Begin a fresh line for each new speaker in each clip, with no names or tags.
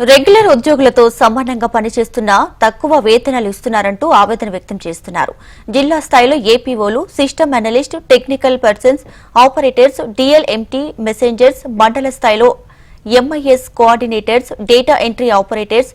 Regular ఉద్యోగులతో సమానంగా పనిచేస్తున్న తక్కువ వేతనాలు ఇస్తున్నారంటూ ఆవేదన వ్యక్తం చేస్తున్నారు. జిల్లా స్థాయిలో ఏపీఓలు, system analyst, technical persons, operators, DLMT messengers, మండల స్థాయిలో MIS coordinators, data entry operators,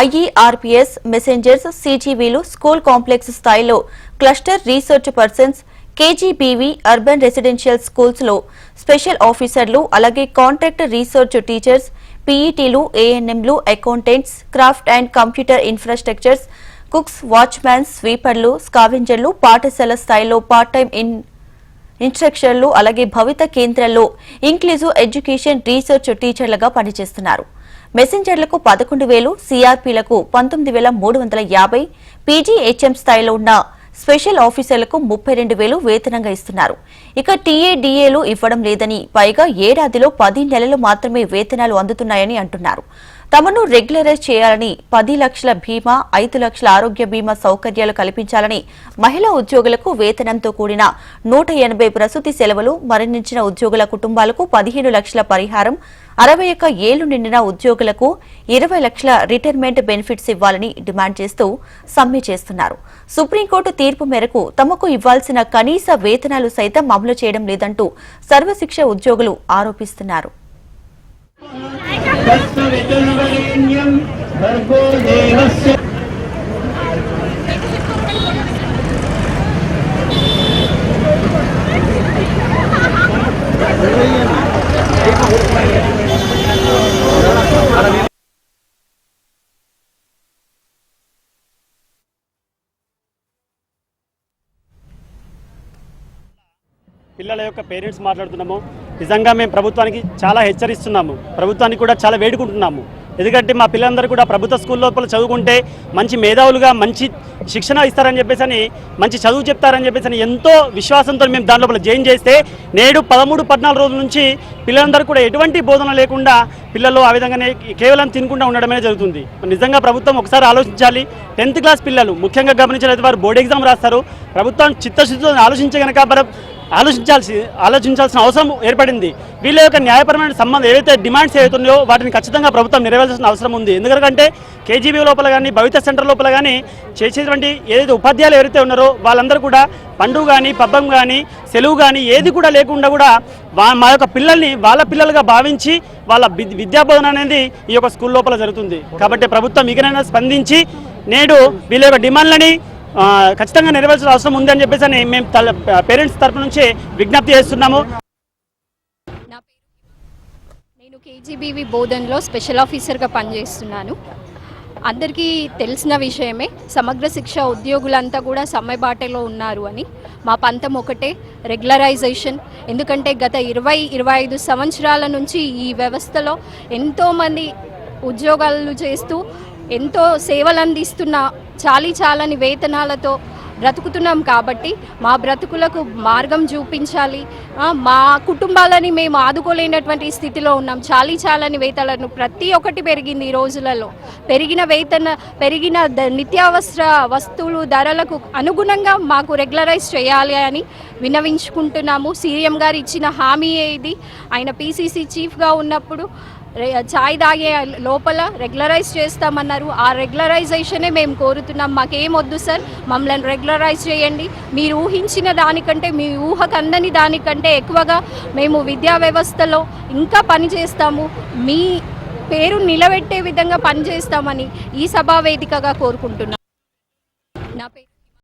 IERPs messengers, సీజీవీలు, స్కూల్ కాంప్లెక్స్ స్థాయిలో cluster research persons, KGBV urban residential schools లో స్పెషల్ ఆఫీసర్లు, అలాగే కాంట్రాక్ట్ రీసెర్చ్ టీచర్స్, పీఈటీలు, ఏఎన్ఎంలు, accountants, craft and computer infrastructures, cooks, watchmans, స్వీపర్లు, స్కావెంజర్లు, పాఠశాల స్థాయిలో పార్ట్ టైం ఇన్స్ట్రక్టర్లు, అలాగే భవిత కేంద్రాల్లో ఇంక్లూజివ్ ఎడ్యుకేషన్ రీసెర్చ్ టీచర్లుగా పనిచేస్తున్నారు. మెసెంజర్లకు 11,000, సిఆర్పీలకు 19,350, పీజీహెచ్ఎం స్థాయిలో ఉన్న స్పెషల్ ఆఫీసర్లకు 32,000 వేతనంగా ఇస్తున్నారు. ఇక టీఏడీఏలు ఇవ్వడం లేదని, పైగా ఏడాదిలో 10 నెలలు మాత్రమే వేతనాలు అందుతున్నాయని అంటున్నారు. తమను రెగ్యులరైజ్ చేయాలని, 10 లక్షల బీమా, 5 లక్షల ఆరోగ్య బీమా సౌకర్యాలు కల్పించాలని, మహిళా ఉద్యోగులకు వేతనంతో కూడిన 180 ప్రసూతి సెలవులు, మరణించిన ఉద్యోగుల కుటుంబాలకు 15 లక్షల పరిహారం, 61 ఏళ్లు నిండిన ఉద్యోగులకు 20 లక్షల రిటైర్మెంట్ బెనిఫిట్స్ ఇవ్వాలని డిమాండ్ చేస్తూ సమ్మె చేస్తున్నారు. సుప్రీంకోర్టు తీర్పు మేరకు తమకు ఇవ్వాల్సిన కనీస వేతనాలు సైతం అమలు చేయడం లేదంటూ సర్వశిక్ష ఉద్యోగులు ఆరోపిస్తున్నారు.
పిల్లల యొక్క పేరెంట్స్ మాట్లాడుతున్నాము. నిజంగా మేము ప్రభుత్వానికి చాలా హెచ్చరిస్తున్నాము, ప్రభుత్వానికి కూడా చాలా వేడుకుంటున్నాము. ఎందుకంటే మా పిల్లలందరూ కూడా ప్రభుత్వ స్కూల్ లోపల చదువుకుంటే మంచి మేధావులుగా మంచి శిక్షణ ఇస్తారని చెప్పేసి, మంచి చదువు చెప్తారని చెప్పేసి ఎంతో విశ్వాసంతో మేము దాని లోపల జాయిన్ చేస్తే, నేడు 13-14 రోజుల నుంచి పిల్లలందరూ కూడా ఎటువంటి బోధన లేకుండా పిల్లలు ఆ విధంగానే కేవలం తినకుండా ఉండడమే జరుగుతుంది. నిజంగా ప్రభుత్వం ఒకసారి ఆలోచించాలి. 10th క్లాస్ పిల్లలు ముఖ్యంగా గమనించినట్లయితే వారు బోర్డు ఎగ్జామ్ రాస్తారు. ప్రభుత్వం చిత్తశుద్ధితో ఆలోచించే కనుక ఆలోచించాల్సిన అవసరం ఏర్పడింది. వీళ్ళ యొక్క న్యాయపరమైన సంబంధం ఏవైతే డిమాండ్స్ ఏవైతున్నాయో వాటిని ఖచ్చితంగా ప్రభుత్వం నెరవేర్చాల్సిన అవసరం ఉంది. ఎందుకంటే కేజీబీ లోపల కానీ, భవిత సెంటర్ లోపల కానీ చేసేటువంటి ఏదైతే ఉపాధ్యాయులు ఎవరైతే ఉన్నారో వాళ్ళందరూ కూడా పండుగ కానీ, పబ్బం కానీ, సెలవు కానీ ఏది కూడా లేకుండా కూడా మా యొక్క పిల్లల్ని వాళ్ళ పిల్లలుగా భావించి వాళ్ళ విద్యాబోధన అనేది ఈ యొక్క స్కూల్ లోపల జరుగుతుంది. కాబట్టి ప్రభుత్వం ఇకనైనా స్పందించి నేడు వీళ్ళ యొక్క డిమాండ్లని ఖచ్చితంగా నెరవేర్చాల్సిన అవసరం ఉందని చెప్పేసి మేము పేరెంట్స్ తరపు నుంచి విజ్ఞప్తి చేస్తున్నాము.
నేను కేజీబీవీ బోధన్లో స్పెషల్ ఆఫీసర్గా పనిచేస్తున్నాను. అందరికీ తెలిసిన విషయమే, సమగ్ర శిక్ష ఉద్యోగులంతా కూడా సమ్మె బాటలో ఉన్నారు అని. మా పంతం ఒకటే, రెగ్యులరైజేషన్. ఎందుకంటే గత 20-25 సంవత్సరాల నుంచి ఈ వ్యవస్థలో ఎంతోమంది ఉద్యోగాలు చేస్తూ ఎంతో సేవలు అందిస్తున్న చాలని వేతనాలతో బ్రతుకుతున్నాం. కాబట్టి మా బ్రతుకులకు మార్గం చూపించాలి. మా కుటుంబాలని మేము ఆదుకోలేనటువంటి స్థితిలో ఉన్నాం. చాలని వేతనాలను ప్రతి ఒక్కటి పెరిగింది. ఈ రోజులలో పెరిగిన నిత్యావసర వస్తువులు ధరలకు అనుగుణంగా మాకు రెగ్యులరైజ్ చేయాలి అని విన్నవించుకుంటున్నాము. సీఎం గారు ఇచ్చిన హామీ ఇది. ఆయన పీసీసీ చీఫ్గా ఉన్నప్పుడు చాయ్ తాగే లోపల రెగ్యులరైజ్ చేస్తామన్నారు. ఆ రెగ్యులరైజేషనే మేము కోరుతున్నాం. మాకేం వద్దు సార్, మమ్మల్ని రెగ్యులరైజ్ చేయండి. మీరు ఊహించిన దానికంటే, మీ ఊహకు అందని దానికంటే ఎక్కువగా మేము విద్యా వ్యవస్థలో ఇంకా పనిచేస్తాము. మీ పేరు నిలబెట్టే విధంగా పనిచేస్తామని ఈ సభా వేదికగా కోరుకుంటున్నాం. నా పేరు